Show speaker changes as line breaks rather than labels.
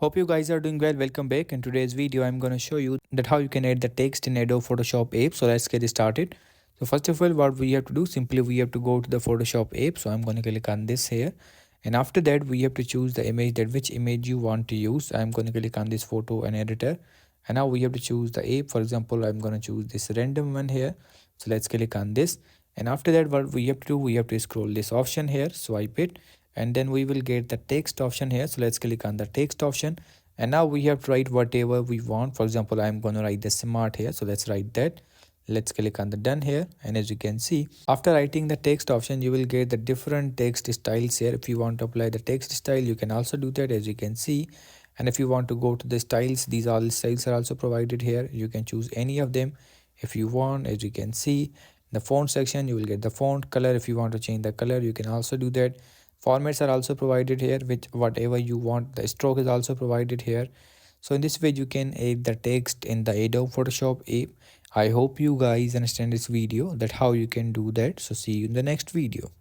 Hope you guys are doing well. Welcome back. In today's video, I'm going to show you that how you can add the text in Adobe Photoshop app. So let's get started. So first of all, what we have to do, simply we have to go to the Photoshop app. So I'm going to click on this here. And after that, we have to choose the image, that which image you want to use. I'm going to click on this photo and editor. And now we have to choose the app. For example, I'm going to choose this random one here. So let's click on this. And after that, what we have to do, we have to scroll this option here, swipe it, and then we will get the text option here. So let's click on the text option, and now we have to write whatever we want. For example, I'm going to write the smart here, so let's write that. Let's click on the done here, and as you can see, after writing the text option, you will get the different text styles here. If you want to apply the text style, you can also do that, as you can see. And if you want to go to the styles, these all styles are also provided here. You can choose any of them if you want. As you can see, the font section, you will get the font color. If you want to change the color, you can also do that. Formats are also provided here with whatever you want. The stroke is also provided here. So in this way you can add the text in the Adobe Photoshop app. I hope you guys understand this video, that how you can do that. So see you in the next video.